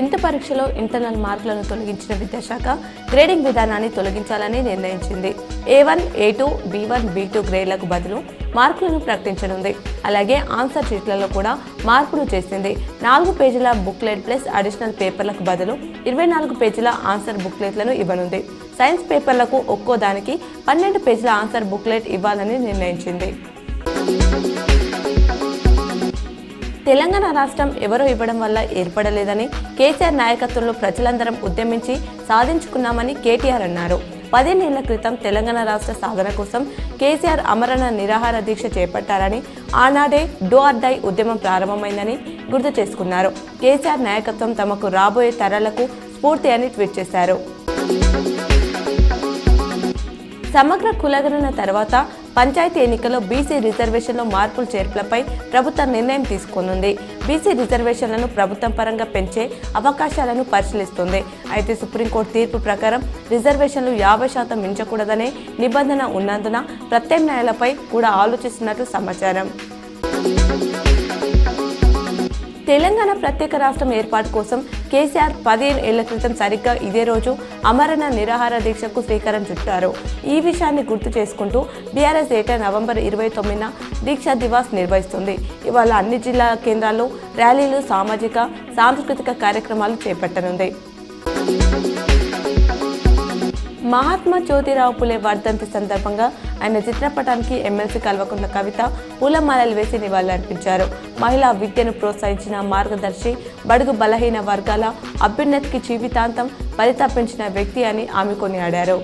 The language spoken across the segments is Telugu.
10th పరీక్షలో ఇంటర్నల్ మార్కులను తొలగించిన విద్యాశాఖ గ్రేడింగ్ విధానాన్ని తొలగించాలని నిర్ణయించింది. A1, A2, B1, B2 గ్రేడ్లకు బదులు మార్కులను ప్రకటించనుంది. అలాగే ఆన్సర్ షీట్లలో కూడా మార్పులు చేసింది. 4 పేజీల బుక్లెట్ ప్లస్ అడిషనల్ పేపర్లకు బదులు 24 పేజీల ఆన్సర్ బుక్లెట్లను ఇవ్వనుంది. సైన్స్ పేపర్లకు ఒక్కో దానికి 12 పేజీల ఆన్సర్ బుక్లెట్ ఇవ్వాలని నిర్ణయించింది. తెలంగాణ రాష్ట్రం ఎవరో ఇవ్వడం వల్ల ఏర్పడలేదని, కేసీఆర్ నాయకత్వంలో ప్రజలందరం ఉద్యమించి సాధించుకున్నామని కేటీఆర్ అన్నారు. 15 ఏళ్ల క్రితం తెలంగాణ రాష్ట్ర సాధన కోసం కేసీఆర్ అమరణ నిరాహార దీక్ష చేపట్టారని, ఆనాడే డూ ఆర్ డై ఉద్యమం ప్రారంభమైందని గుర్తు చేసుకున్నారు. కేసీఆర్ నాయకత్వం తమకు రాబోయే తరాలకు స్ఫూర్తి అని ట్వీట్ చేశారు. సమగ్ర కులగణన తర్వాత పంచాయతీ ఎన్నికల్లో బీసీ రిజర్వేషన్లో మార్పులు చేర్పులపై ప్రభుత్వం నిర్ణయం తీసుకోనుంది. బీసీ రిజర్వేషన్లను ప్రభుత్వం పరంగా పెంచే అవకాశాలను పరిశీలిస్తుంది. అయితే సుప్రీంకోర్టు తీర్పు ప్రకారం రిజర్వేషన్లు 50% మించకూడదనే నిబంధన ఉన్నందున ప్రత్యామ్నాయాలపై కూడా ఆలోచిస్తున్నట్లు సమాచారం. తెలంగాణ ప్రత్యేక రాష్ట్రం ఏర్పాటు కోసం కేసీఆర్ 15 ఏళ్ల క్రితం సరిగ్గా ఇదే రోజు అమరణ నిరాహార దీక్షకు శ్రీకారం చుట్టారు. ఈ విషయాన్ని గుర్తు చేసుకుంటూ బీఆర్ఎస్ ఏటా నవంబర్ 29న దీక్షా దివాస్ నిర్వహిస్తుంది. ఇవాళ అన్ని జిల్లా కేంద్రాల్లో ర్యాలీలు, సామాజిక, సాంస్కృతిక కార్యక్రమాలు చేపట్టనుంది. మహాత్మా జ్యోతిరావు పులే వర్ధంతి సందర్భంగా ఆయన చిత్రపటానికి ఎమ్మెల్సీ కల్వకుంట్ల కవిత పూలమాలలు వేసి నివాళులర్పించారు. మహిళా విద్యను ప్రోత్సహించిన మార్గదర్శి, బడుగు బలహీన వర్గాల అభ్యున్నతికి జీవితాంతం పరితపించిన వ్యక్తి అని ఆమె కొనియాడారు.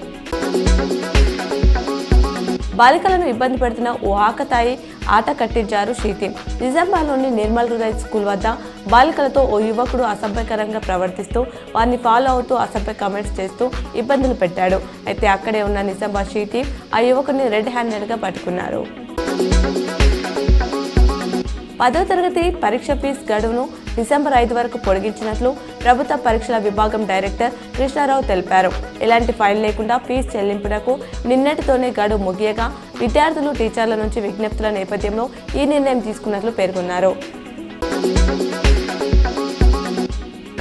బాలికలను ఇబ్బంది పెడుతున్న ఓ ఆకతాయి ఆట కట్టించారు శీతి. నిజామాబాద్లోని నిర్మల్ హృదయ స్కూల్ వద్ద బాలికలతో ఓ యువకుడు అసభ్యకరంగా ప్రవర్తిస్తూ వారిని ఫాలో అవుతూ అసభ్య కామెంట్స్ చేస్తూ ఇబ్బందులు పెట్టాడు. అయితే అక్కడే ఉన్న నిజామాబాద్ శీతి ఆ యువకుడిని రెడ్ హ్యాండెడ్గా పట్టుకున్నారు. 10వ తరగతి పరీక్ష ఫీజు గడువును డిసెంబర్ 5 వరకు పొడిగించినట్లు ప్రభుత్వ పరీక్షల విభాగం డైరెక్టర్ కృష్ణారావు తెలిపారు. ఎలాంటి ఫైల్ లేకుండా ఫీజు చెల్లింపునకు నిన్నటితోనే గడువు ముగియగా విద్యార్థులు, టీచర్ల నుంచి విజ్ఞప్తుల నేపథ్యంలో ఈ నిర్ణయం తీసుకున్నట్లు పేర్కొన్నారు.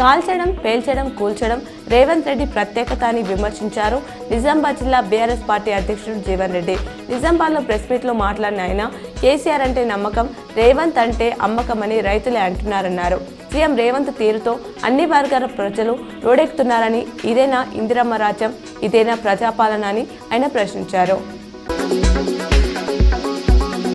కాల్చడం, పేల్చడం, కూల్చడం రేవంత్ రెడ్డి ప్రత్యేకత అని విమర్శించారు నిజామాబాద్ జిల్లా బీఆర్ఎస్ పార్టీ అధ్యక్షుడు జీవన్ రెడ్డి. నిజామాబాద్లో ప్రెస్ మీట్లో మాట్లాడిన ఆయన కేసీఆర్ అంటే నమ్మకం, రేవంత్ అంటే అమ్మకమని రైతులే అంటున్నారన్నారు. సీఎం రేవంత్ తీరుతో అన్ని వర్గాల ప్రజలు రోడెక్కుతున్నారని, ఇదేనా ఇందిరమ్మ రాజ్యం, ఇదేనా ప్రజాపాలన అని ఆయన ప్రశ్నించారు.